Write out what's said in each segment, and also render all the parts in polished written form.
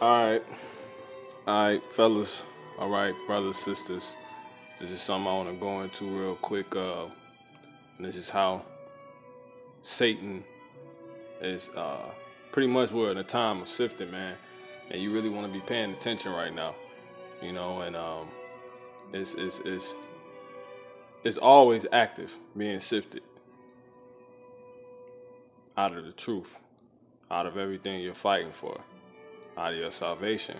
All right, fellas. All right, brothers, sisters. This is something I want to go into real quick. And this is how Satan is pretty much we're in a time of sifting, man. And you really want to be paying attention right now, and it's it's it's it's always active, being sifted out of the truth, out of everything you're fighting for, out of your salvation,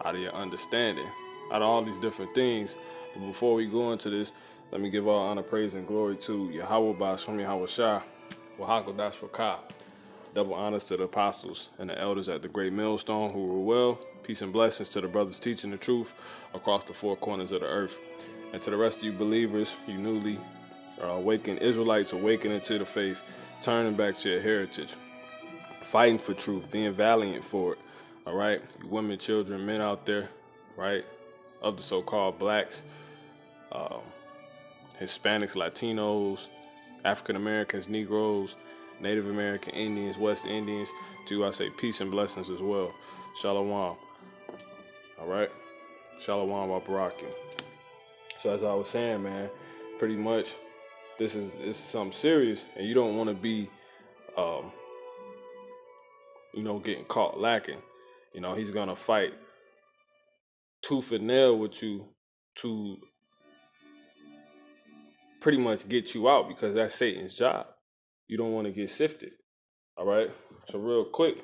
out of your understanding, out of all these different things. But before we go into this, let me give all honor, praise, and glory to Yahweh Basham Yahweh Shah, Wahakadosh Wakah. Double honors to the apostles and the elders at the great millstone who rule well. Peace and blessings to the brothers teaching the truth across the four corners of the earth. And to the rest of you believers, you newly awakened Israelites, awakening to the faith, turning back to your heritage, fighting for truth, being valiant for it. All right, you women, children, men out there, right, of the so-called blacks, Hispanics, Latinos, African Americans, Negroes, Native American Indians, West Indians. To you, I say peace and blessings as well. Shalom. All right, Shalom Wabaraki. So as I was saying, man, pretty much this is something serious, and you don't want to be, getting caught lacking. He's gonna fight tooth and nail with you to pretty much get you out, because that's Satan's job. You don't want to get sifted. All right. So real quick,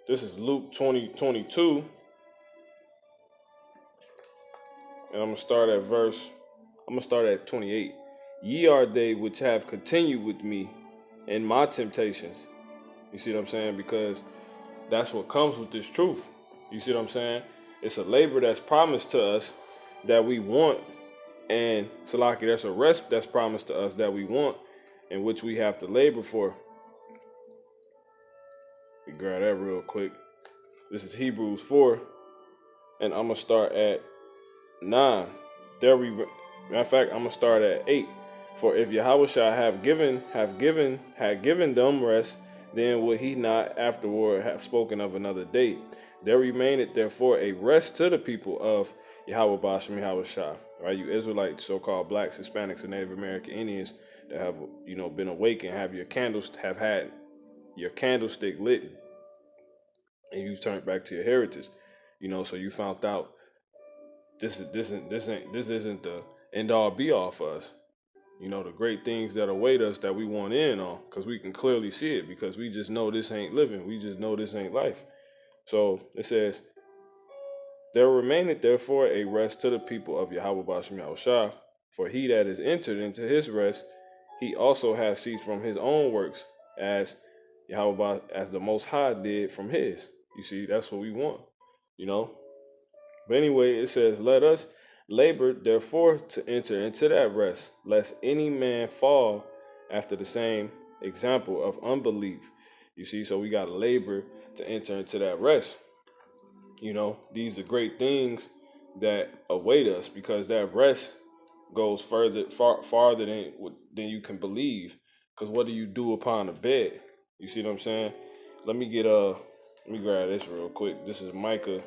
this is Luke 20:22, and I'm gonna start at 28. Ye are they which have continued with me in my temptations. You see what I'm saying? Because that's what comes with this truth. You see what I'm saying? It's a labor that's promised to us that we want, and Salaki, that's a rest that's promised to us that we want, in which we have to labor for. We grab that real quick. This is Hebrews 4, and I'm gonna start at 9. Matter of fact, I'm gonna start at 8. For if Yahweh shall had given them rest, then would he not afterward have spoken of another day? There remaineth therefore a rest to the people of Yahweh Bashem Yahweh Shah. Right, you Israelites, so-called blacks, Hispanics, and Native American Indians that have been awakened, have had your candlestick lit, and you've turned back to your heritage. So you found out this isn't the end all be all for us. The great things that await us that we want in on, because we can clearly see it, because we just know this ain't living. We just know this ain't life. So it says, there remaineth therefore a rest to the people of Yahweh Bashem Yahweh Shah, for he that is entered into his rest, he also has ceased from his own works, as the Most High did from his. You see, that's what we want, But anyway, it says, let us labor therefore to enter into that rest, lest any man fall after the same example of unbelief. You see, so we got to labor to enter into that rest. These are great things that await us, because that rest goes farther than you can believe. Because what do you do upon the bed? You see what I'm saying? Let me grab this real quick. This is Micah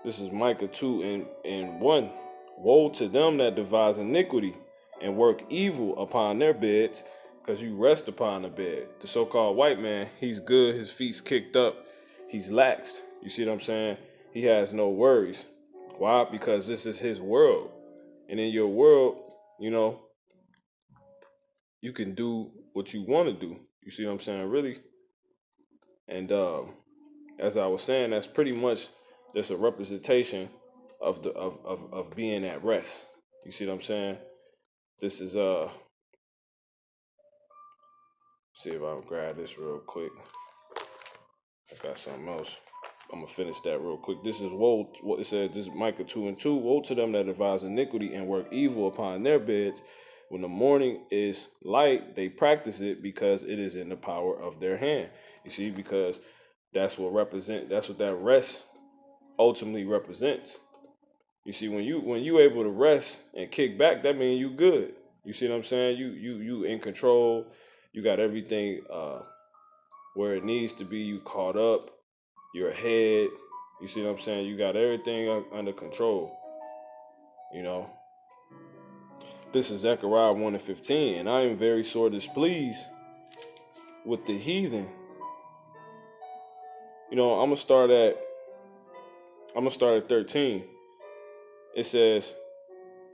2:1. Woe to them that devise iniquity and work evil upon their beds, because you rest upon the bed. The so-called white man, he's good, his feet's kicked up, he's laxed. You see what I'm saying? He has no worries. Why? Because this is his world. And in your world, you can do what you want to do. You see what I'm saying? Really. And as I was saying, that's pretty much just a representation of being at rest. You see what I'm saying? This is see if I can grab this real quick. I got something else. I'm gonna finish that real quick. This is woe. What it says. This is Micah 2:2. Woe to them that devise iniquity and work evil upon their beds. When the morning is light, they practice it, because it is in the power of their hand. You see, because that's what that rest ultimately represents. You see, when you able to rest and kick back, that means you good. You see what I'm saying? You in control. You got everything where it needs to be. You caught up. your head. You see what I'm saying? You got everything under control. You know. This is Zechariah 1:15, and I am very sore displeased with the heathen. You know, I'm gonna start at 13. It says,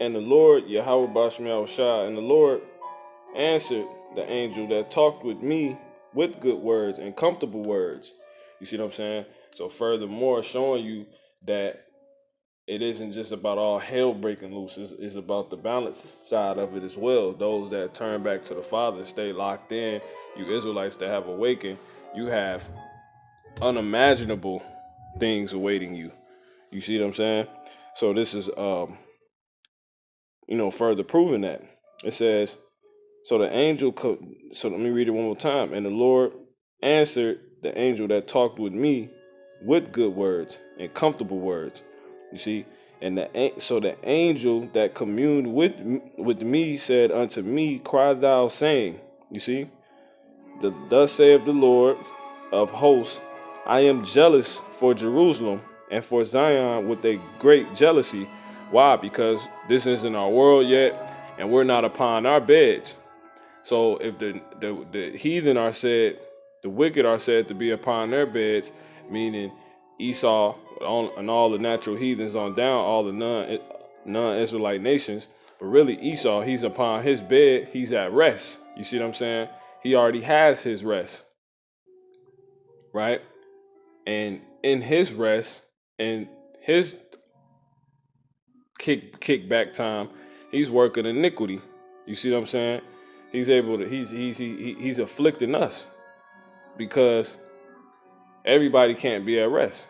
and the Lord Yahweh Bashmiel Shah, and the Lord answered the angel that talked with me with good words and comfortable words. You see what I'm saying? So furthermore, showing you that it isn't just about all hell breaking loose. It's about the balance side of it as well. Those that turn back to the Father, stay locked in. You Israelites that have awakened, you have unimaginable things awaiting you. You see what I'm saying? So this is, further proving that. It says, so the angel, so let me read it one more time. And the Lord answered the angel that talked with me with good words and comfortable words. You see, and the angel that communed with me said unto me, cry thou, saying, you see, thus saith the Lord of hosts, I am jealous for Jerusalem and for Zion with a great jealousy. Why? Because this isn't our world yet, and we're not upon our beds. So if the heathen are said, the wicked are said to be upon their beds, meaning Esau and all the natural heathens on down, all the non-Israelite nations, but really Esau, he's upon his bed, he's at rest. You see what I'm saying? He already has his rest, right? And in his rest and his kickback time, he's working iniquity. You see what I'm saying? He's able to. He's afflicting us because everybody can't be at rest.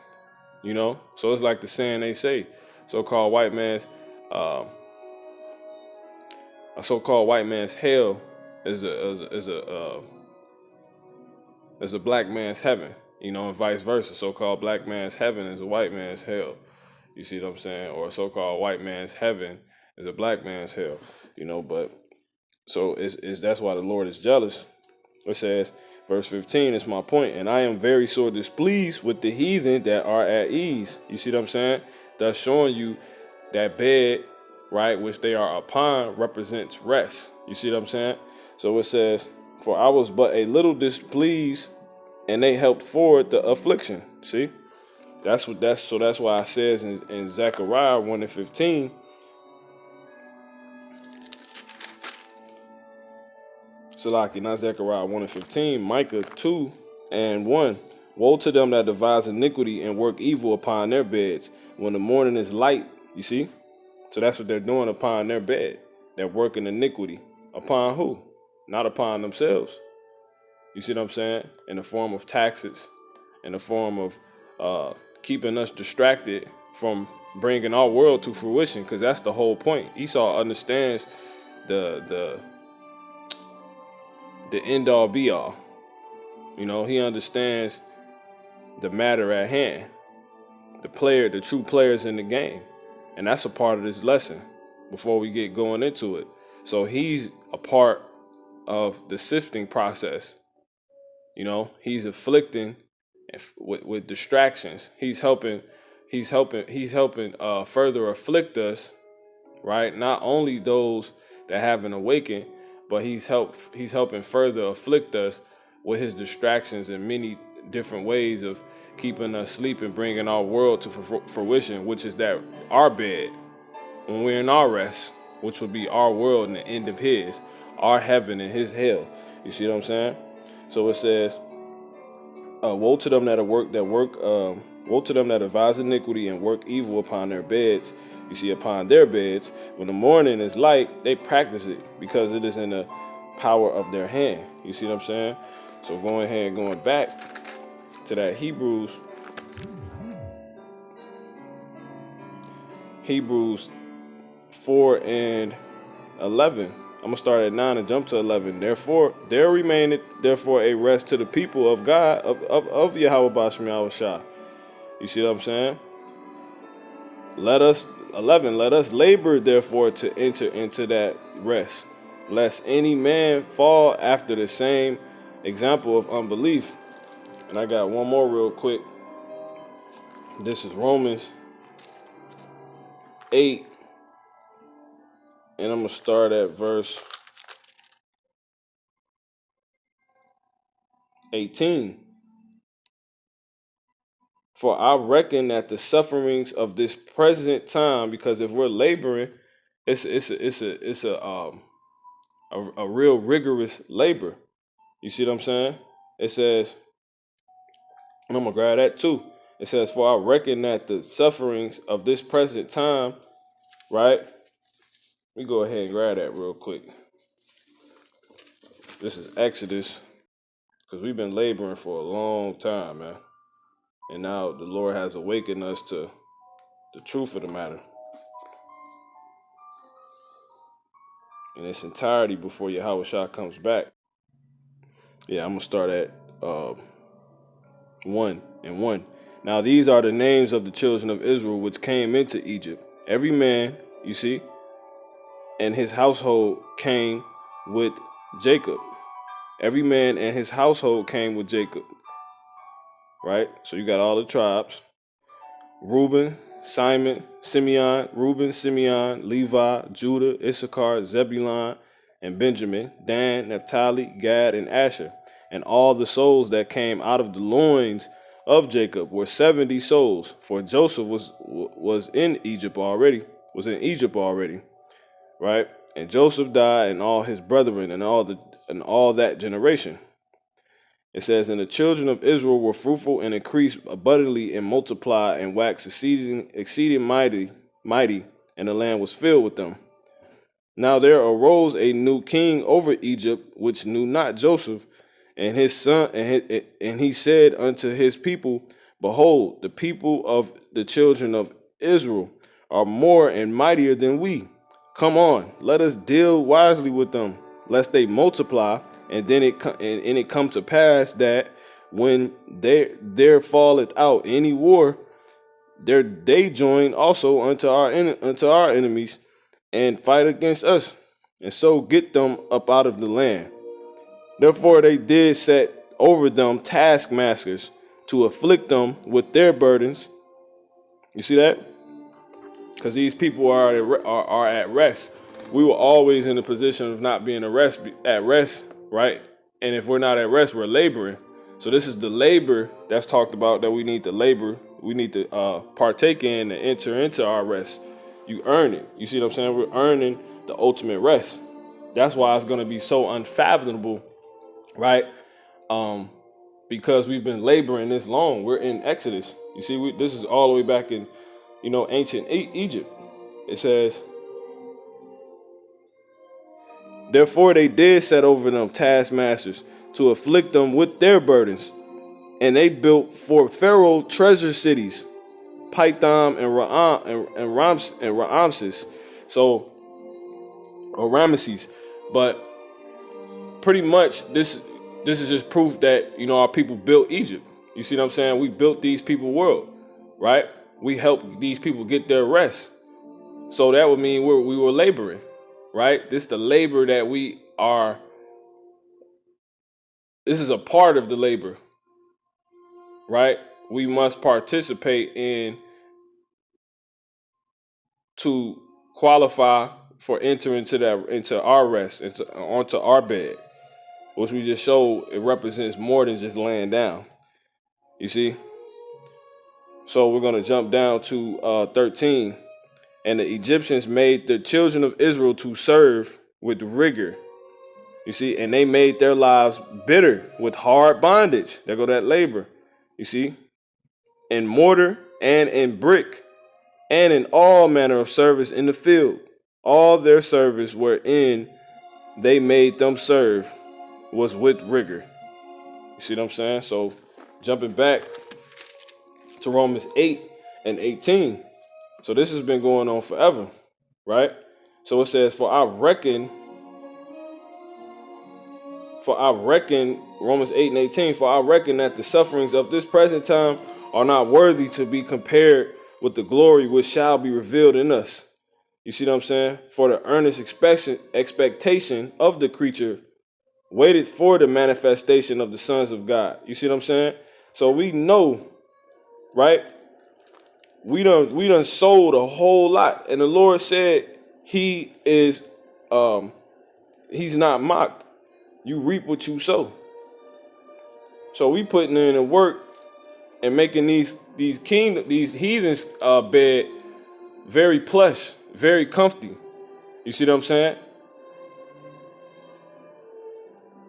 You know, so it's like the saying they say, so-called white man's, a so-called white man's hell is a black man's heaven. You know, and vice versa. So-called black man's heaven is a white man's hell. You see what I'm saying? Or a so-called white man's heaven is a black man's hell. You know, but so it's that's why the Lord is jealous. It says, verse 15 is my point, and I am very sore displeased with the heathen that are at ease. You see what I'm saying? Thus showing you that bed, right, which they are upon, represents rest. You see what I'm saying? So it says, for I was but a little displeased, and they helped forward the affliction. See? That's why it says in Zechariah 1:15. Salaki, not Zechariah 1:15, Micah 2:1. Woe to them that devise iniquity and work evil upon their beds when the morning is light. You see? So that's what they're doing upon their bed. They're working iniquity. Upon who? Not upon themselves. You see what I'm saying? In the form of taxes, in the form of keeping us distracted from bringing our world to fruition, because that's the whole point. Esau understands the end all be all. You know, he understands the matter at hand, the true players in the game. And that's a part of this lesson before we get going into it. So he's a part of the sifting process. You know, he's afflicting with distractions. He's helping further afflict us, right? Not only those that haven't awakened, but he's helping further afflict us with his distractions in many different ways of keeping us sleeping, bringing our world to fruition, which is that our bed, when we're in our rest, which will be our world and the end of his, our heaven and his hell. You see what I'm saying? So it says, woe to them woe to them that devise iniquity and work evil upon their beds. You see, upon their beds, when the morning is light, they practice it because it is in the power of their hand. You see what I'm saying? So going back to that Hebrews 4:11. I'm gonna start at 9 and jump to 11. Therefore, there remaineth a rest to the people of God of Yahweh Bashmiel Shah. You see what I'm saying? Let us labor therefore to enter into that rest, lest any man fall after the same example of unbelief. And I got one more real quick. This is Romans 8, and I'm going to start at verse 18. For I reckon that the sufferings of this present time, because if we're laboring, it's a real rigorous labor. You see what I'm saying? It says, and I'm gonna grab that too. It says, for I reckon that the sufferings of this present time, right? Let me go ahead and grab that real quick. This is Exodus, because we've been laboring for a long time, man. And now the Lord has awakened us to the truth of the matter in its entirety before Yahweh Shah comes back. Yeah, I'm gonna start at 1:1. Now these are the names of the children of Israel which came into Egypt. Every man, you see, and his household came with Jacob. Every man and his household came with Jacob. Right? So you got all the tribes. Reuben, Simon, Simeon, Levi, Judah, Issachar, Zebulun, and Benjamin, Dan, Naphtali, Gad, and Asher. And all the souls that came out of the loins of Jacob were 70 souls, for Joseph was in Egypt already, right? And Joseph died, and all his brethren, and all that generation. It says, and the children of Israel were fruitful and increased abundantly and multiplied and waxed exceeding mighty, and the land was filled with them. Now there arose a new king over Egypt, which knew not Joseph, and his son, and he said unto his people, behold, the people of the children of Israel are more and mightier than we. Come on, let us deal wisely with them, lest they multiply. And then it come to pass that when there falleth out any war, they join also unto our enemies and fight against us, and so get them up out of the land. Therefore they did set over them taskmasters to afflict them with their burdens. You see that? Because these people are at rest. We were always in the position of not being at rest, right? And if we're not at rest, we're laboring. So this is the labor that's talked about that we need to labor. We need to partake in and enter into our rest. You earn it. You see what I'm saying? We're earning the ultimate rest. That's why it's going to be so unfathomable, right? Because we've been laboring this long. We're in Exodus. You see, this is all the way back in, ancient Egypt. It says, therefore they did set over them taskmasters to afflict them with their burdens. And they built for Pharaoh treasure cities, Pithom and Ramses. So, or Ramesses. But pretty much this is just proof that, our people built Egypt. You see what I'm saying? We built these people world, right? We helped these people get their rest. So that would mean we were laboring, right? This is the labor that we are. This is a part of the labor, right? We must participate in to qualify for entering into our rest, onto our bed, which we just showed it represents more than just laying down. You see? So we're going to jump down to 13. And the Egyptians made the children of Israel to serve with rigor. You see, and they made their lives bitter with hard bondage. There go that labor. You see, in mortar and in brick, and in all manner of service in the field. All their service wherein they made them serve was with rigor. You see what I'm saying? So jumping back to Romans 8 and 18. So this has been going on forever, right? So it says, for I reckon, Romans 8 and 18, for I reckon that the sufferings of this present time are not worthy to be compared with the glory which shall be revealed in us. You see what I'm saying? For the earnest expectation of the creature waited for the manifestation of the sons of God. You see what I'm saying? So we know, right, we done sold a whole lot. And the Lord said he is he's not mocked. You reap what you sow. So we putting in the work and making these heathens bed very plush, very comfy. You see what I'm saying?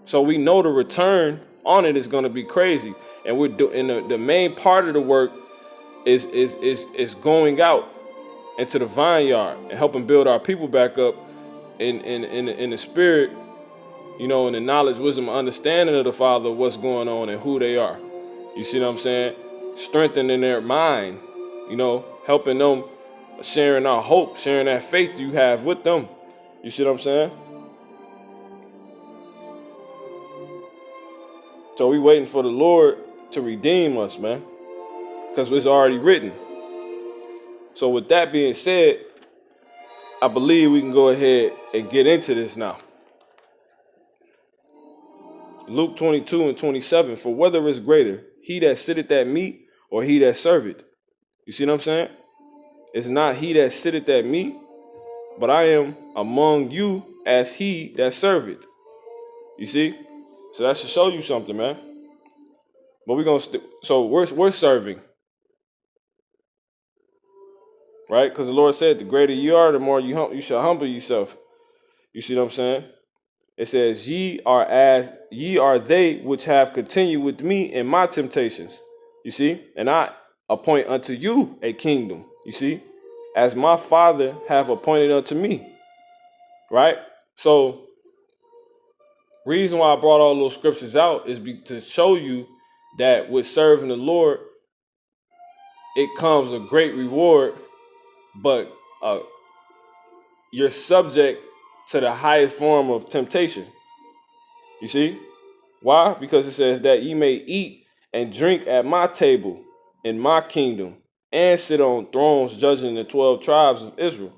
So we know the return on it is going to be crazy, and we're doing the main part of the work is going out into the vineyard and helping build our people back up in the spirit, you know, in the knowledge, wisdom, understanding of the Father, what's going on and who they are. You see what I'm saying? Strengthening their mind, you know, helping them, sharing our hope, sharing that faith you have with them. You see what I'm saying? So we waiting for the Lord to redeem us, man, because it's already written. So with that being said, I believe we can go ahead and get into this now. Luke 22:27, for whether is greater, he that sitteth at meat or he that serveth. You see what I'm saying? It's not he that sitteth at meat, but I am among you as he that serveth. You see? So that should show you something, man. But we're gonna so we're serving, right? Because the Lord said, the greater you are, the more you shall humble yourself. You see what I'm saying? It says, ye are they which have continued with me in my temptations. You see? And I appoint unto you a kingdom. You see? As my Father have appointed unto me. Right? So, reason why I brought all those scriptures out is to show you that with serving the Lord, it comes a great reward, but you're subject to the highest form of temptation. You see? Why? Because it says that ye may eat and drink at my table in my kingdom and sit on thrones judging the 12 tribes of Israel.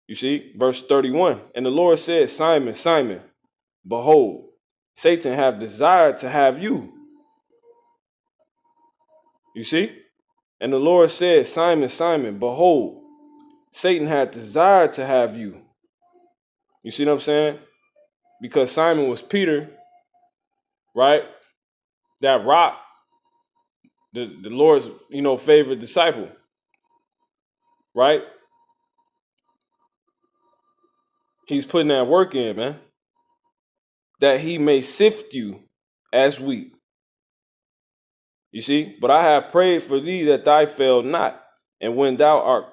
You see? Verse 31. And the Lord said, Simon, Simon, behold, Satan hath desired to have you. You see? And the Lord said, Simon, Simon, behold, Satan hath desired to have you. You see what I'm saying? Because Simon was Peter, right? That rock, the Lord's, favorite disciple, right? He's putting that work in, man, that he may sift you as wheat. You see? But I have prayed for thee that thou fail not. And when thou art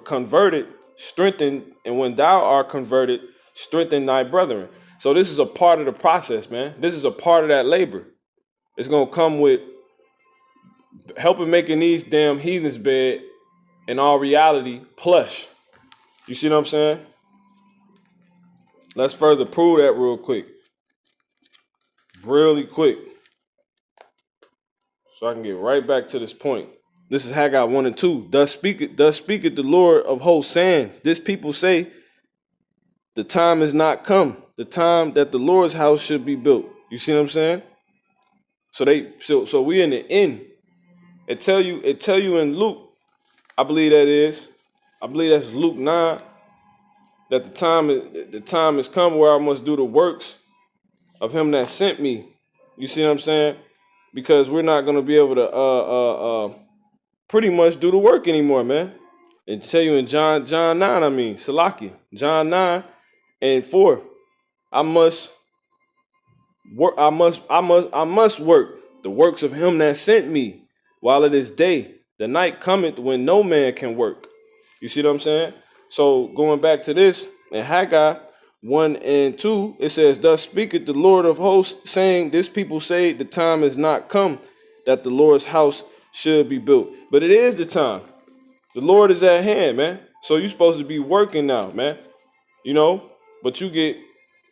converted, strengthen. And when thou art converted, strengthen thy brethren. So this is a part of the process, man. This is a part of that labor. It's going to come with helping making these damn heathens bed in all reality plush. You see what I'm saying? Let's further prove that real quick. Really quick. So I can get right back to this point. This is Haggai 1 and 2. Thus speaketh the Lord of hosts, saying, this people say, the time is not come, the time that the Lord's house should be built. You see what I'm saying? So we in the end. It tell you in Luke, I believe that's Luke 9, that the time has come where I must do the works of him that sent me. You see what I'm saying? Because we're not going to be able to pretty much do the work anymore, man. And tell you in John 9, Salaki, John 9 and 4, I must work the works of him that sent me while it is day. The night cometh when no man can work. You see what I'm saying? So going back to this, in Haggai 1 and 2, it says, thus speaketh the Lord of hosts, saying, this people say the time is not come that the Lord's house should be built. But it is the time. The Lord is at hand, man. So you're supposed to be working now, man. But you get,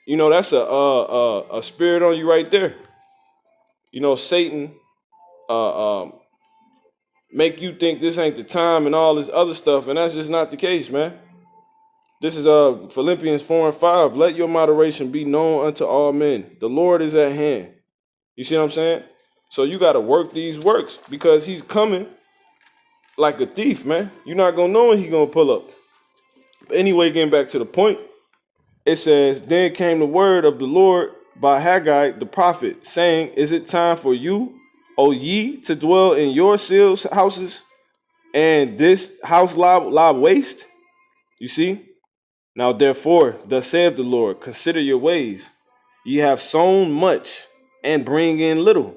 that's a spirit on you right there. Satan make you think this ain't the time and all this other stuff, and that's just not the case, man. This is Philippians 4 and 5. Let your moderation be known unto all men. The Lord is at hand. You see what I'm saying? So you got to work these works because he's coming like a thief, man. You're not gonna know when he gonna pull up. But anyway, getting back to the point, it says, then came the word of the Lord by Haggai the prophet, saying, is it time for you, O ye, to dwell in your seals houses, and this house lie waste? You see? Now therefore, thus saith the Lord, consider your ways. Ye have sown much, and bring in little.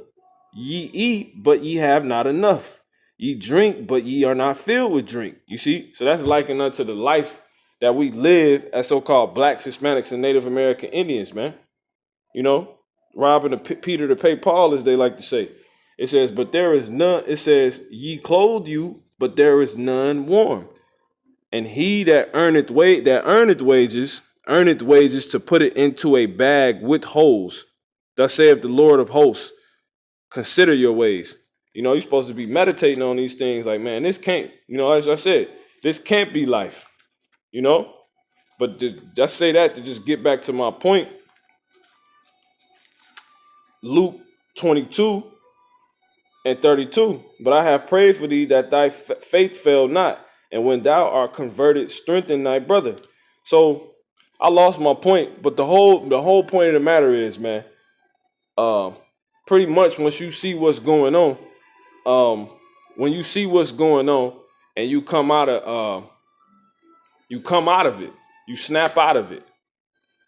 Ye eat, but ye have not enough. Ye drink, but ye are not filled with drink. You see? So that's likened unto the life that we live as so-called blacks, Hispanics, and Native American Indians, man. You know, robbing Peter to pay Paul, as they like to say. It says, but there is none. It says, ye clothe you, but there is none warm. And he that earneth wages to put it into a bag with holes. Thus saith the Lord of hosts, consider your ways. You know, you're supposed to be meditating on these things like, man, this can't, you know, as I said, this can't be life, you know? But just say that to just get back to my point. Luke 22 and 32. But I have prayed for thee that thy faith fail not. And when thou art converted, strengthen thy brother. So I lost my point, but the whole point of the matter is, man, pretty much once you see what's going on, when you see what's going on and you come out of it, you snap out of it.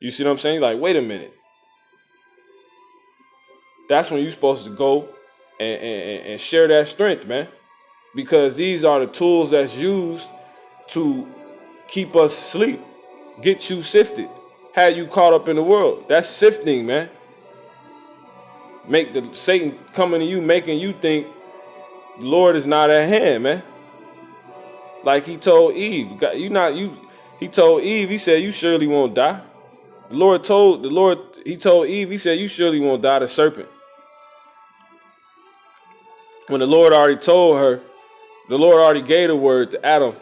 You see what I'm saying? Like, wait a minute. That's when you're supposed to go and share that strength, man. Because these are the tools that's used to keep us asleep, get you sifted, have you caught up in the world. That's sifting, man. Make the Satan coming to you, making you think the Lord is not at hand, man. Like he told Eve, he told Eve, he said, you surely won't die. He told Eve, he said, you surely won't die, the serpent. When the Lord already told her, the Lord already gave the word to Adam.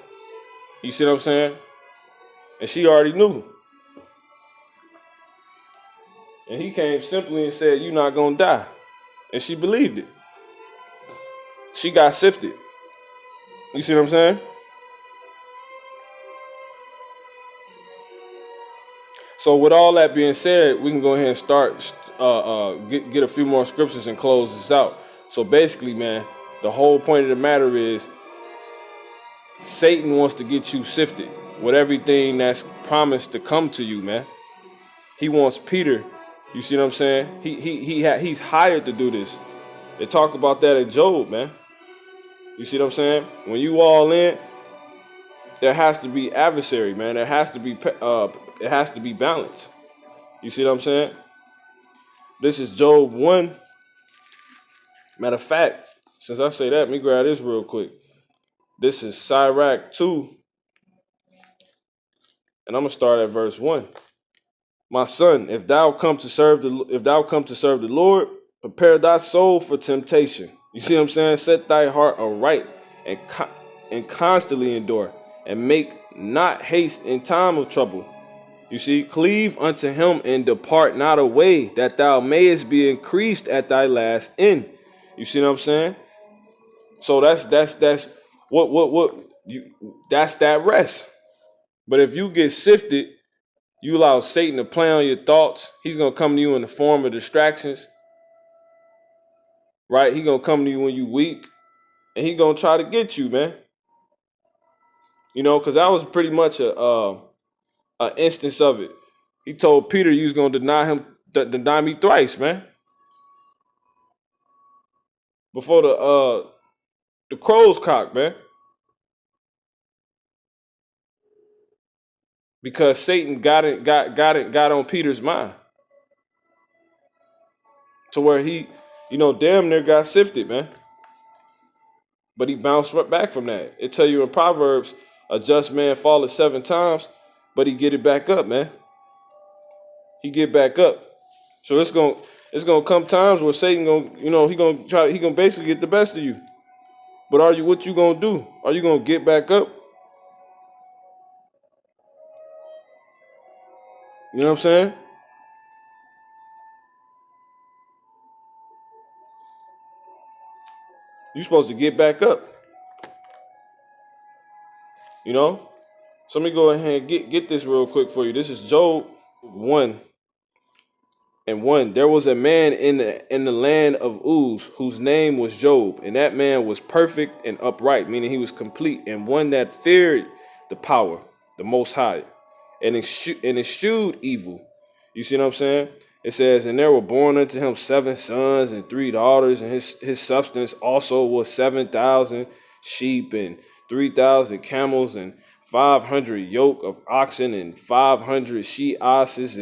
You see what I'm saying? And she already knew. And he came simply and said, you're not going to die. And she believed it. She got sifted. You see what I'm saying? So with all that being said, we can go ahead and start, get a few more scriptures and close this out. So basically, man, the whole point of the matter is Satan wants to get you sifted with everything that's promised to come to you, man. He wants Peter. You see what I'm saying? He's hired to do this. They talk about that in Job, man. You see what I'm saying? When you all in, there has to be adversary, man. There has to be it has to be balance. You see what I'm saying? This is Job 1. Matter of fact, since I say that, let me grab this real quick. This is Sirach 2. And I'm gonna start at verse 1. My son, if thou come to serve the Lord, prepare thy soul for temptation. You see what I'm saying? Set thy heart aright and constantly endure, and make not haste in time of trouble. You see, cleave unto him and depart not away, that thou mayest be increased at thy last end. You see what I'm saying? So that's that rest. But if you get sifted, you allow Satan to play on your thoughts. He's gonna come to you in the form of distractions, right? He's gonna come to you when you weak, and he's gonna try to get you, man. You know, because that was pretty much a instance of it. He told Peter you was gonna deny me thrice, man. Before the crows cock, man. Because Satan got on Peter's mind. To where he, damn near got sifted, man. But he bounced right back from that. It tell you in Proverbs, a just man falleth 7 times, but he get it back up, man. He get back up. So it's gonna come times where Satan he gonna basically get the best of you. But what you gonna do? Are you gonna get back up? You know what I'm saying? You're supposed to get back up. You know? So let me go ahead and get this real quick for you. This is Job 1:1. There was a man in the land of Uz whose name was Job, and that man was perfect and upright, meaning he was complete, and one that feared the power, the Most High, and eschewed evil. You see what I'm saying? It says, and there were born unto him 7 sons and 3 daughters, and his substance also was 7,000 sheep and 3,000 camels and 500 yoke of oxen and 500 she asses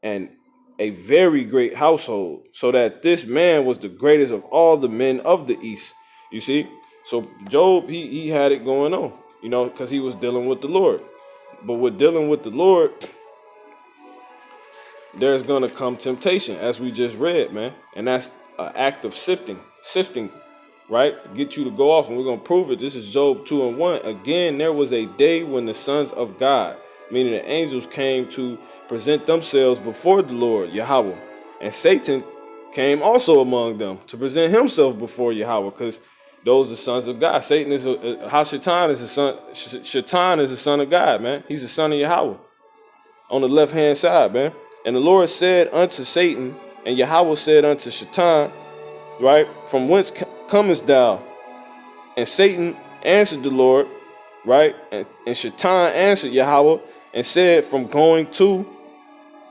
and a very great household, so that this man was the greatest of all the men of the east. You see? So Job, he had it going on, you know, because he was dealing with the Lord. But with dealing with the Lord, there's going to come temptation, as we just read, man. And that's an act of sifting, right? To get you to go off, and we're going to prove it. This is Job 2:1. Again, there was a day when the sons of God, meaning the angels, came to present themselves before the Lord, Yahweh. And Satan came also among them to present himself before Yahweh, because those are sons of God. Satan is how Shaitan is a son. Shaitan is a son of God, man. He's a son of Yahweh on the left-hand side, man. And the Lord said unto Satan, and Yahweh said unto Shaitan, right? From whence comest thou? And Satan answered the Lord, right? And Shaitan answered Yahweh and said, from going to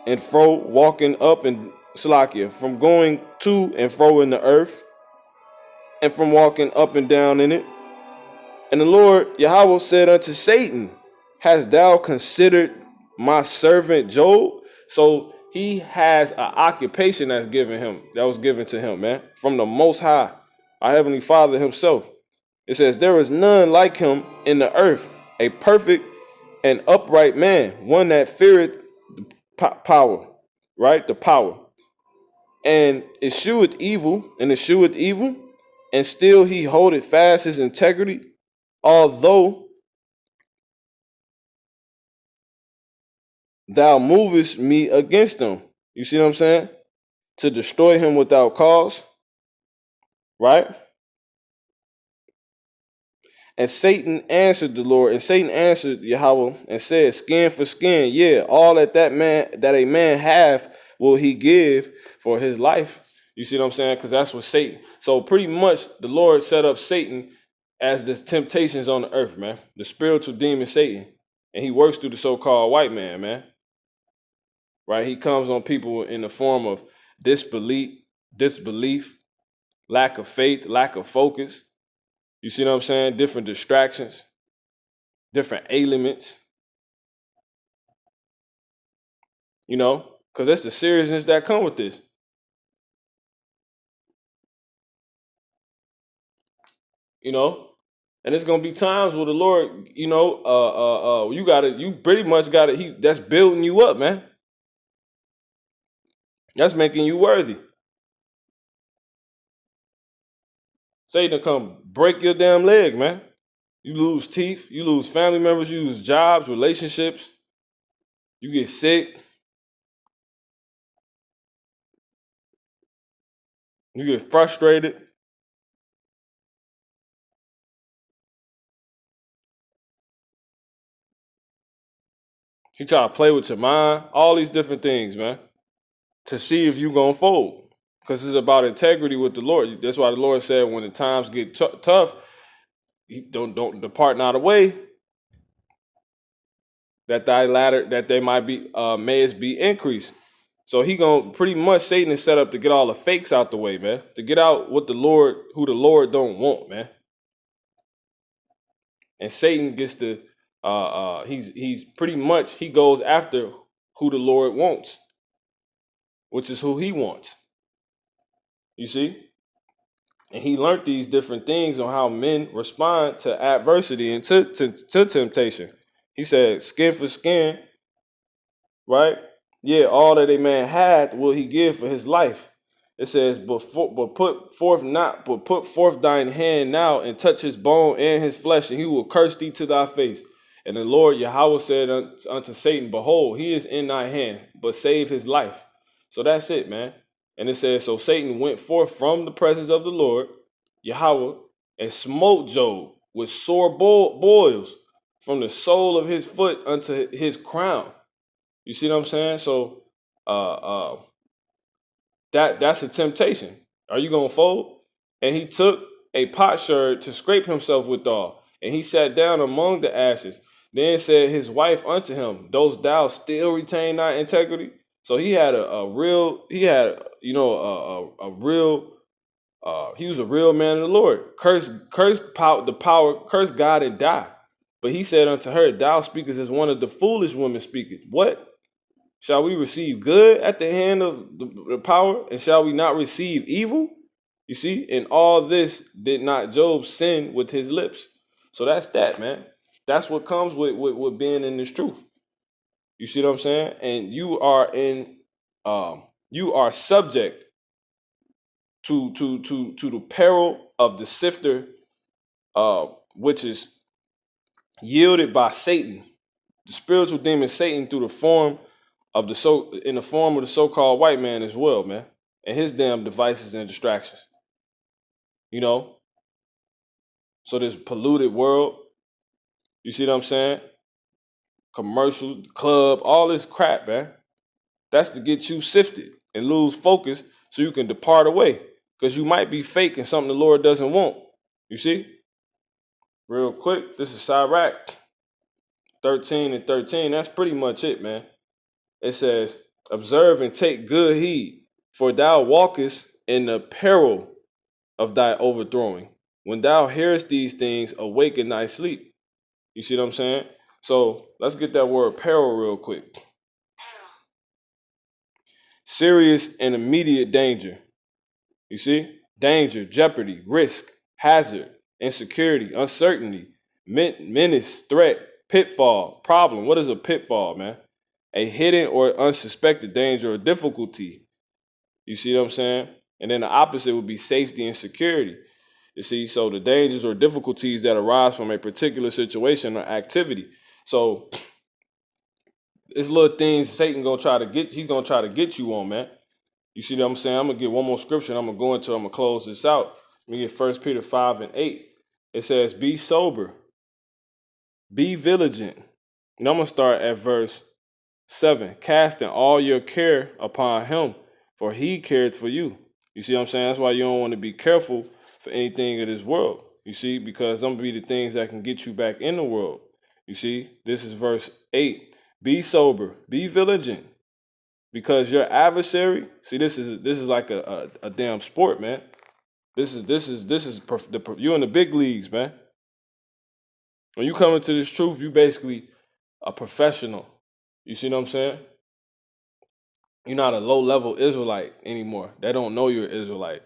and fro, walking up and Salakia, from going to and fro in the earth, and from walking up and down in it. And the Lord Yahweh said unto Satan, hast thou considered my servant Job? So he has an occupation that was given to him, man, from the Most High, our Heavenly Father himself. It says, there is none like him in the earth, a perfect and upright man, one that feareth the power, right? The power. And escheweth evil, and still he holdeth fast his integrity, although thou movest me against him. You see what I'm saying? To destroy him without cause, right? And Satan answered the Lord, and Satan answered Yahweh and said, skin for skin, yeah, all that a man have will he give for his life. You see what I'm saying? Because that's what Satan. So pretty much the Lord set up Satan as the temptations on the earth, man. The spiritual demon Satan. And he works through the so-called white man. Right? He comes on people in the form of disbelief, lack of faith, lack of focus. You see what I'm saying? Different distractions, different ailments. You know, because that's the seriousness that come with this. You know, and it's gonna be times where the Lord, you know, you pretty much gotta, that's building you up, man. That's making you worthy. Satan come break your damn leg, man. You lose teeth, you lose family members, you lose jobs, relationships, you get sick, you get frustrated. He try to play with your mind, all these different things, man, to see if you gonna fold. Because it's about integrity with the Lord. That's why the Lord said when the times get tough, don't depart not away, that thy ladder, that they might be mayest be increased. So he gonna pretty much, Satan is set up to get all the fakes out the way, man. To get out what the Lord, who the Lord don't want, man. And Satan gets to he's pretty much, he goes after who the Lord wants, which is who he wants. You see? And he learned these different things on how men respond to adversity and to temptation. He said, skin for skin, right? Yeah, all that a man hath will he give for his life. It says, but put forth thine hand now and touch his bone and his flesh, and he will curse thee to thy face. And the Lord Yahweh said unto Satan, behold, he is in thy hand, but save his life. So that's it, man. And it says, so Satan went forth from the presence of the Lord, Yahweh, and smote Job with sore boils. from the sole of his foot unto his crown. You see what I'm saying? So that's a temptation. Are you gonna fold? And he took a potsherd to scrape himself withal, and he sat down among the ashes. Then said his wife unto him, "Dost thou still retain thy integrity?" So he had a real, he had, you know, a real, he was a real man of the Lord. Curse the power, curse God and die. But he said unto her, "Thou speakest as one of the foolish women speaketh." What? Shall we receive good at the hand of the power, and shall we not receive evil? You see, in all this did not Job sin with his lips. So that's that, man. That's what comes with being in this truth. You see what I'm saying? And you are subject to the peril of the sifter, which is yielded by Satan, the spiritual demon Satan, through the form of the so-called white man as well, man, and his damn devices and distractions. You know, so this polluted world, you see what I'm saying? Commercials, club, all this crap, man. That's to get you sifted and lose focus so you can depart away, because you might be faking something the Lord doesn't want. You see? Real quick, this is Sirach 13 and 13. That's pretty much it, man. It says, "Observe and take good heed, for thou walkest in the peril of thy overthrowing. When thou hearest these things, awaken thy sleep." You see what I'm saying? So let's get that word peril real quick. Serious and immediate danger. You see? Danger, jeopardy, risk, hazard, insecurity, uncertainty, menace, threat, pitfall, problem. What is a pitfall, man? A hidden or unsuspected danger or difficulty. You see what I'm saying? And then the opposite would be safety and security. You see, so the dangers or difficulties that arise from a particular situation or activity. So it's little things Satan gonna try to get, he's gonna try to get you on, man. You see what I'm saying? I'm gonna get one more scripture and I'm gonna close this out. Let me get 1 Peter 5 and 8. It says, "Be sober, be vigilant." And I'm gonna start at verse 7. "Casting all your care upon him, for he cared for you." You see what I'm saying? That's why you don't want to be careful for anything of this world. You see, because them be the things that can get you back in the world. You see, this is verse 8. "Be sober, be vigilant, because your adversary." See, this is like a damn sport, man. This is you're in the big leagues, man. When you come into this truth, you basically a professional. You see what I'm saying? You're not a low-level Israelite anymore. They don't know you're an Israelite.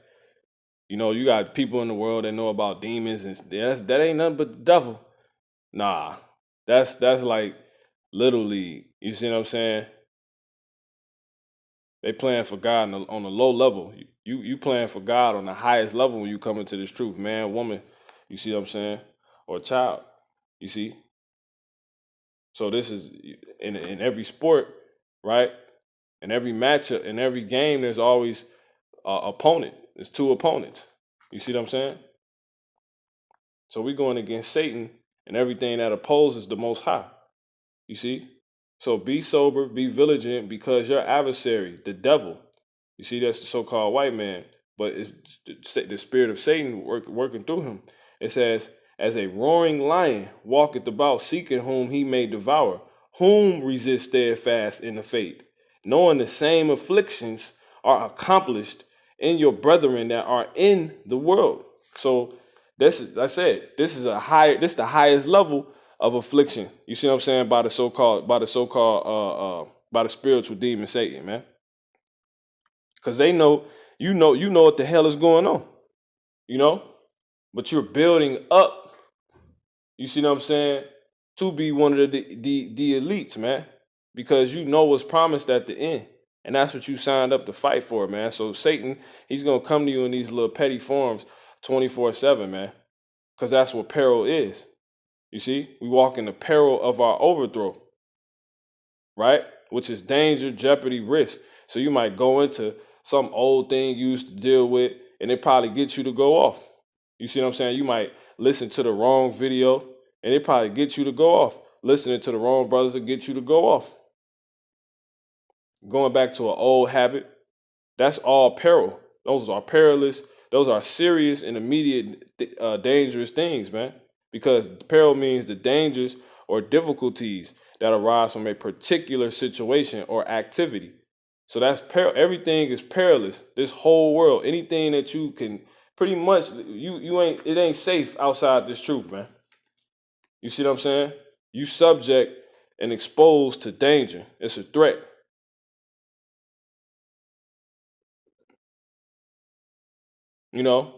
You know, you got people in the world that know about demons, and that ain't nothing but the devil. Nah, that's like little league. You see what I'm saying? They playing for God on a low level. You playing for God on the highest level when you come into this truth, man, woman. You see what I'm saying? Or child. You see? So this is in every sport, right? In every matchup, in every game, there's always an opponent. There's two opponents. You see what I'm saying? So we're going against Satan and everything that opposes the Most High. You see? So be sober, be vigilant, because your adversary, the devil, you see, that's the so-called white man, but it's the spirit of Satan working through him. It says, "As a roaring lion walketh about, seeking whom he may devour, whom resist steadfast in the faith, knowing the same afflictions are accomplished in your brethren that are in the world." So this is, I said, this is the highest level of affliction. You see what I'm saying? By the spiritual demon Satan, man. Because they know, you know what the hell is going on. You know? But you're building up, you see what I'm saying, to be one of the elites, man. Because you know what's promised at the end. And that's what you signed up to fight for, man. So Satan, he's going to come to you in these little petty forms 24/7, man. Because that's what peril is. You see? We walk in the peril of our overthrow. Right? Which is danger, jeopardy, risk. So you might go into some old thing you used to deal with, and it probably gets you to go off. You see what I'm saying? You might listen to the wrong video. And it probably get you to go off. Listening to the wrong brothers will get you to go off. Going back to an old habit, that's all peril. Those are perilous. Those are serious and immediate dangerous things, man. Because peril means the dangers or difficulties that arise from a particular situation or activity. So that's peril. Everything is perilous. This whole world, anything that you can pretty much, it ain't safe outside this truth, man. You see what I'm saying? You subject and exposed to danger. It's a threat. You know,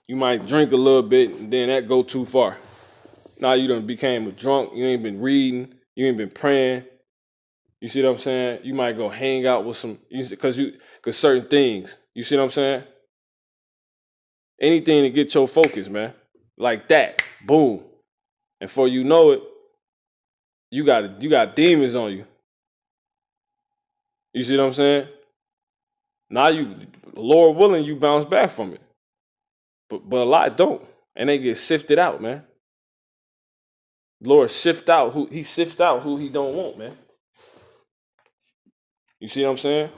you might drink a little bit and then that go too far. Now you done became a drunk. You ain't been reading. You ain't been praying. You see what I'm saying? You might go hang out with some, because certain things. You see what I'm saying? Anything to get your focus, man. Like that. Boom. And before you know it, you got demons on you. You see what I'm saying? Now Lord willing, you bounce back from it. But a lot don't. And they get sifted out, man. Lord sift out who he don't want, man. You see what I'm saying?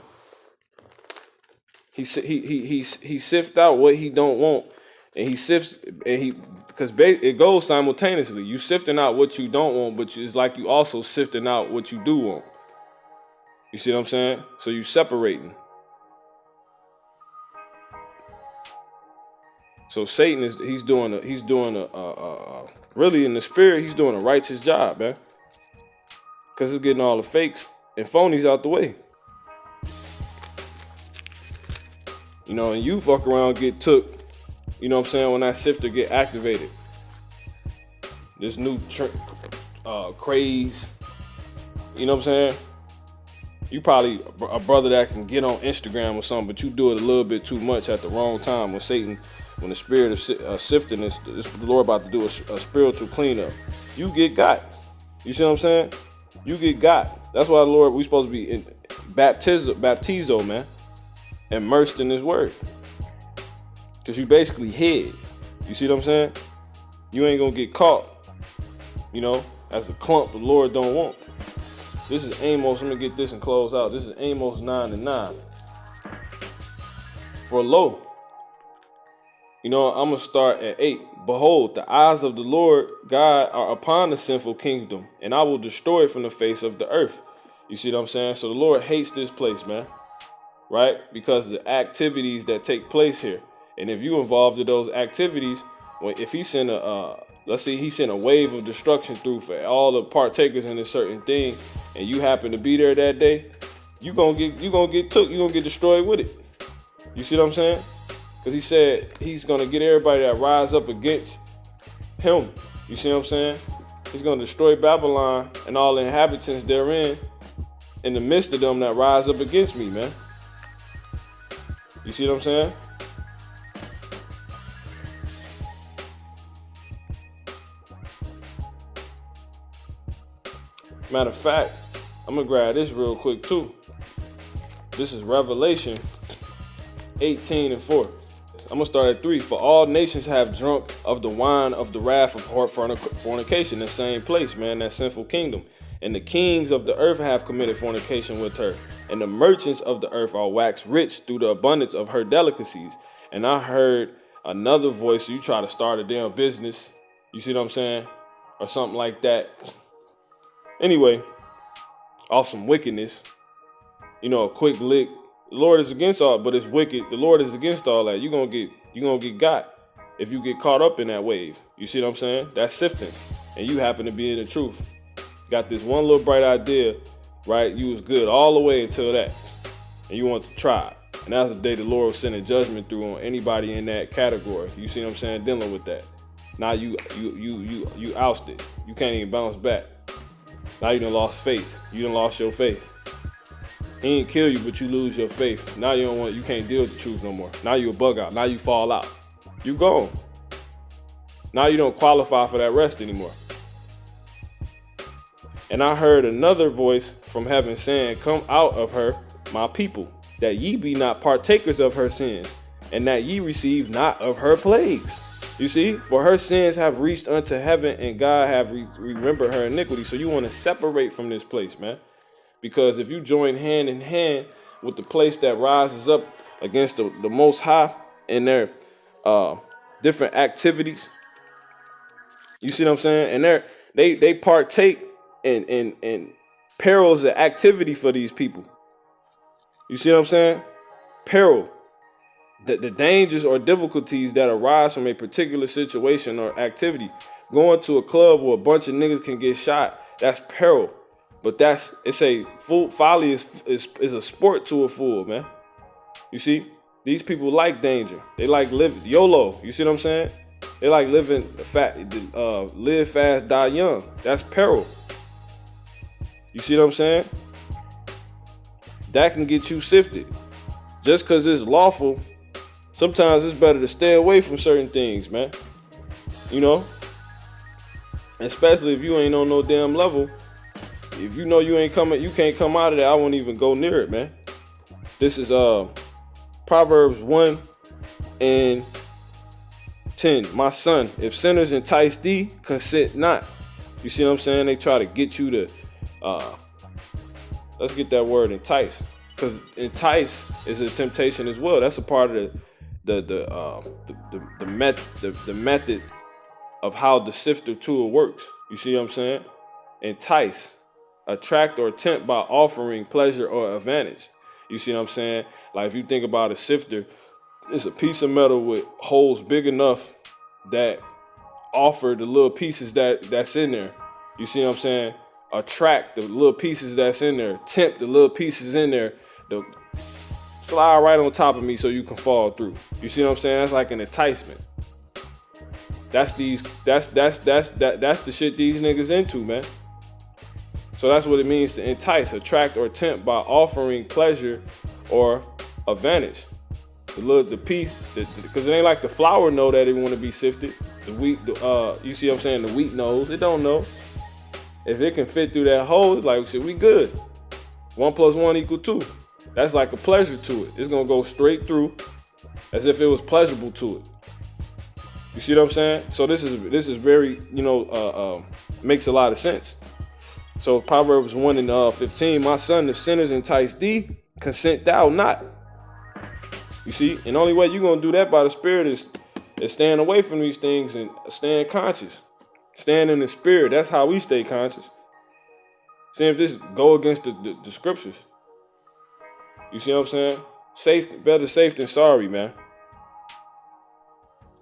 He sift out what he don't want, and he sifts, and because it goes simultaneously. You sifting out what you don't want, but it's like you also sifting out what you do want. You see what I'm saying? So you separating. So Satan he's doing a really in the spirit, he's doing a righteous job, man. Because it's getting all the fakes and phonies out the way. You know, and you fuck around, get took, you know what I'm saying, when that sifter get activated. This new craze, you know what I'm saying? You probably a brother that can get on Instagram or something, but you do it a little bit too much at the wrong time when the spirit of sifting the Lord about to do a spiritual cleanup. You get got. You see what I'm saying? You get got. That's why the Lord, we supposed to be in baptizo, man. Immersed in his word. Because you basically hid. You see what I'm saying? You ain't gonna get caught, you know, as a clump the Lord don't want. This is Amos. Let me get this and close out. This is Amos 9:9. For lo, you know, I'm gonna start at 8. Behold, the eyes of the Lord God are upon the sinful kingdom, and I will destroy it from the face of the earth. You see what I'm saying? So the Lord hates this place, man. Right? Because of the activities that take place here. And if you involved in those activities, if he sent let's say he sent a wave of destruction through for all the partakers in a certain thing, and you happen to be there that day, you gonna get destroyed with it. You see what I'm saying? Because he said he's gonna get everybody that rise up against him. You see what I'm saying? He's gonna destroy Babylon and all the inhabitants therein, in the midst of them that rise up against me, man. You see what I'm saying? Matter of fact, I'm going to grab this real quick too. This is Revelation 18:4. I'm going to start at 3. For all nations have drunk of the wine of the wrath of fornication. The same place, man, that sinful kingdom. And the kings of the earth have committed fornication with her. And the merchants of the earth are waxed rich through the abundance of her delicacies. And I heard another voice. So you try to start a damn business. You see what I'm saying? Or something like that. Anyway, off some wickedness. You know, a quick lick. The Lord is against all, but it's wicked. The Lord is against all that. You're gonna get got if you get caught up in that wave. You see what I'm saying? That's sifting. And you happen to be in the truth. Got this one little bright idea, right? You was good all the way until that. And you want to try it. And that's the day the Lord was sending judgment through on anybody in that category. You see what I'm saying? Dealing with that. Now you ousted. You can't even bounce back. Now you done lost faith. You done lost your faith. He ain't kill you, but you lose your faith. Now you can't deal with the truth no more. Now you a bug out. Now you fall out. You gone. Now you don't qualify for that rest anymore. And I heard another voice from heaven saying, come out of her, my people, that ye be not partakers of her sins, and that ye receive not of her plagues. You see, for her sins have reached unto heaven, and God have remembered her iniquity. So you want to separate from this place, man. Because if you join hand in hand with the place that rises up against the Most High in their different activities, you see what I'm saying? And they partake in perils of activity for these people. You see what I'm saying? Peril. The dangers or difficulties that arise from a particular situation or activity. Going to a club where a bunch of niggas can get shot, that's peril. But it's a fool. Folly is a sport to a fool, man. You see, these people like danger. They like living YOLO. You see what I'm saying? They like living live fast, die young. That's peril. You see what I'm saying? That can get you sifted. Just because it's lawful, sometimes it's better to stay away from certain things, man. You know? Especially if you ain't on no damn level. If you know you can't come out of there, I won't even go near it, man. This is Proverbs 1:10. My son, if sinners entice thee, consent not. You see what I'm saying? They try to get you to let's get that word entice. Because entice is a temptation as well. That's a part of the method of how the sifter tool works. You see what I'm saying? Entice. Attract or tempt by offering pleasure or advantage. You see what I'm saying? Like if you think about a sifter, it's a piece of metal with holes big enough that offer the little pieces that's in there. You see what I'm saying? Attract the little pieces that's in there. Tempt the little pieces in there. To slide right on top of me so you can fall through. You see what I'm saying? That's like an enticement. That's the shit these niggas into, man. So that's what it means to entice, attract, or tempt by offering pleasure or advantage. The piece, because it ain't like the flour know that it want to be sifted. The wheat, you see what I'm saying? The wheat knows. It don't know. If it can fit through that hole, it's like, shit, we good. 1 + 1 = 2. That's like a pleasure to it. It's gonna go straight through, as if it was pleasurable to it. You see what I'm saying? So this is very, makes a lot of sense. So Proverbs 1:15, my son, if sinners entice thee, consent thou not. You see, and the only way you're gonna do that by the Spirit is staying away from these things and staying conscious. Staying in the Spirit. That's how we stay conscious. See if this go against the scriptures. You see what I'm saying? Better safe than sorry, man.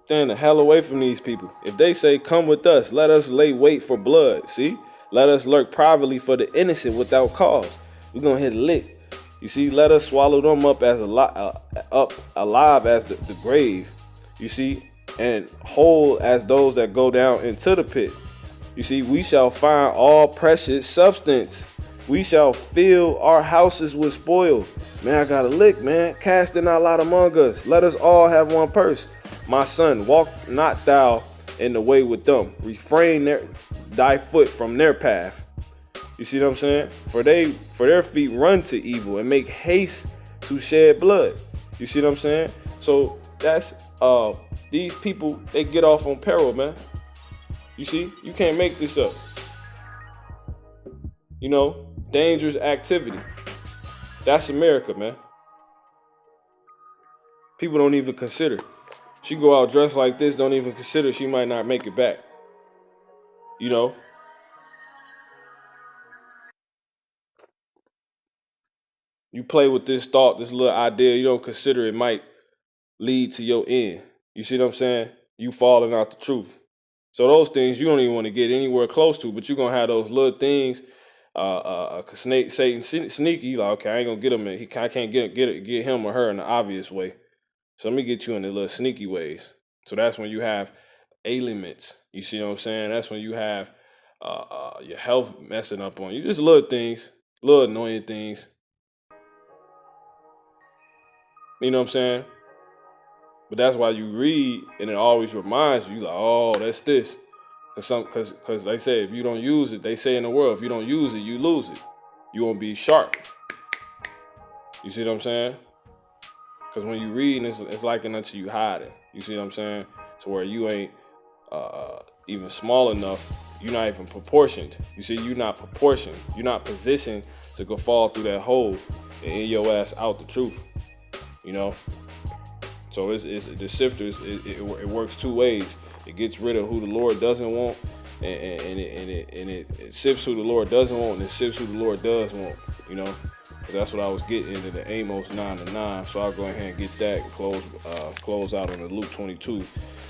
Stand the hell away from these people. If they say, come with us, let us lay wait for blood. See? Let us lurk privately for the innocent without cause. We're going to hit a lick. You see? Let us swallow them up as alive as the grave. You see? And whole as those that go down into the pit. You see? We shall find all precious substance. We shall fill our houses with spoil. Man, I got a lick, man. Casting out lot among us. Let us all have one purse. My son, walk not thou in the way with them. Refrain thy foot from their path. You see what I'm saying? For their feet run to evil and make haste to shed blood. You see what I'm saying? So that's these people, they get off on peril, man. You see, you can't make this up. You know, dangerous activity. That's America, man. People don't even consider. She go out dressed like this, don't even consider she might not make it back. You know? You play with this thought, this little idea, you don't consider it might lead to your end. You see what I'm saying? You falling out the truth. So those things you don't even want to get anywhere close to, but you're going to have those little things. Satan sneaky, like, okay, I ain't going to get him. I can't get him or her in the obvious way. So let me get you in the little sneaky ways. So that's when you have ailments. You see what I'm saying? That's when you have your health messing up on you. Just little things, little annoying things. You know what I'm saying? But that's why you read, and it always reminds you, like, oh, that's this. Because they say if you don't use it, they say in the world, if you don't use it, you lose it. You won't be sharp. You see what I'm saying? Because when you read, it's likened unto you hiding. You see what I'm saying? To where you ain't even small enough. You're not even proportioned. You see, you're not proportioned. You're not positioned to go fall through that hole and in your ass out the truth. You know? So it's the sifter, it works two ways. It gets rid of who the Lord doesn't want, and it sifts who the Lord doesn't want, and it sifts who the Lord does want. You know? That's what I was getting into the Amos 9:9. So I'll go ahead and get that and close out on the Luke 22.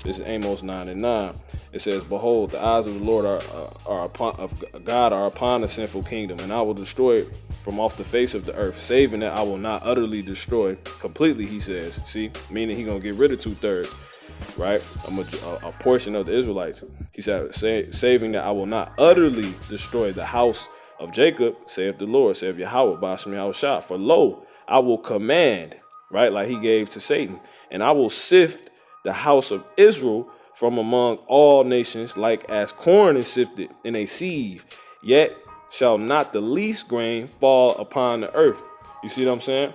This is Amos 9:9. It says, "Behold, the eyes of the Lord are upon the sinful kingdom, and I will destroy it from off the face of the earth, saving that I will not utterly destroy completely." He says, see, meaning he gonna get rid of 2/3, right? A portion of the Israelites. He said, saving that I will not utterly destroy the house of Jacob, saith the Lord, saith Yahweh, Bashem Yahushua. For lo, I will command, right, like he gave to Satan, and I will sift the house of Israel from among all nations, like as corn is sifted in a sieve, yet shall not the least grain fall upon the earth. You see what I'm saying?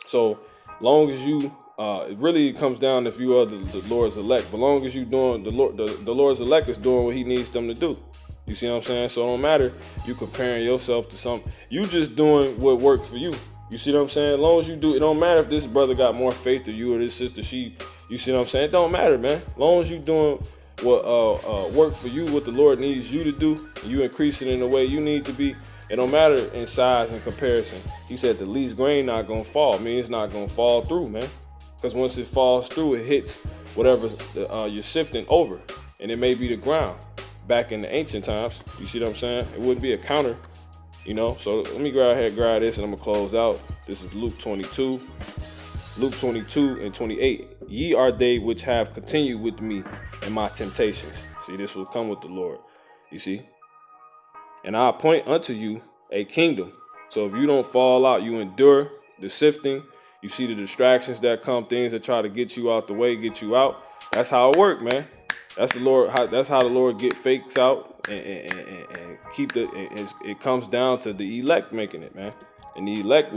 So long as you, it really comes down if you are the Lord's elect, but long as you doing the Lord's elect is doing what he needs them to do. You see what I'm saying? So it don't matter you comparing yourself to something. You just doing what works for you. You see what I'm saying? As long as you do, it don't matter if this brother got more faith than you or this sister, you see what I'm saying? It don't matter, man. As long as you doing what work for you, what the Lord needs you to do, and you increase it in the way you need to be, it don't matter in size and comparison. He said the least grain not gonna fall. I mean, it's not gonna fall through, man. Because once it falls through, it hits whatever you're sifting over, and it may be the ground. Back in the ancient times, you see what I'm saying? It wouldn't be a counter, you know? So let me grab this, and I'm gonna close out. This is Luke 22. Luke 22:28. Ye are they which have continued with me in my temptations. See, this will come with the Lord, you see? And I appoint unto you a kingdom. So if you don't fall out, you endure the sifting. You see the distractions that come, things that try to get you out the way, get you out. That's how it works, man. That's the Lord. That's how the Lord get fakes out and keep the. It comes down to the elect making it, man. And the elect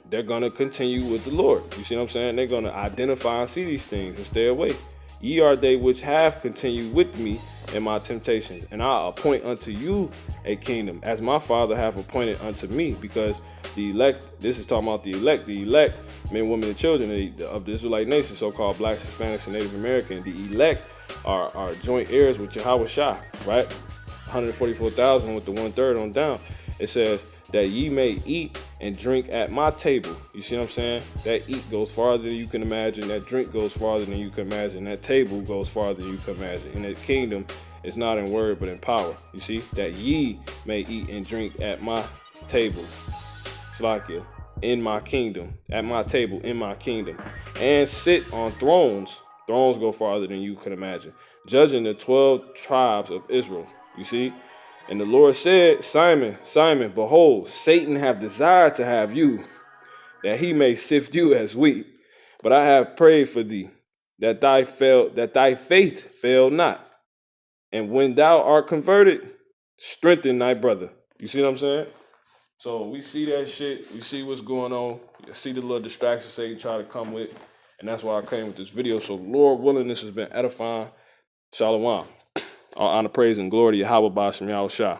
they're gonna continue with the Lord. You see what I'm saying? They're gonna identify and see these things and stay away. Ye are they which have continued with me in my temptations, and I appoint unto you a kingdom, as my Father hath appointed unto me. Because the elect, this is talking about the elect, men, women, and children of the Israelite nation, so-called blacks, Hispanics, and Native American. The elect are joint heirs with Yahweh Shah, right? 144,000 with the 1/3 on down. It says that ye may eat and drink at my table. You see what I'm saying? That eat goes farther than you can imagine. That drink goes farther than you can imagine. That table goes farther than you can imagine. And the kingdom is not in word, but in power. You see? That ye may eat and drink at my table. Slakia. In my kingdom. At my table, in my kingdom. And sit on thrones. Thrones go farther than you can imagine. Judging the 12 tribes of Israel. You see? And the Lord said, Simon, Simon, behold, Satan have desired to have you, that he may sift you as wheat. But I have prayed for thee, that thy faith fail not. And when thou art converted, strengthen thy brother. You see what I'm saying? So we see that shit. We see what's going on. You see the little distractions Satan try to come with. And that's why I came with this video. So Lord willing, this has been edifying. Shalom. All honor, praise, and glory to Yahweh Bashem Yahushua.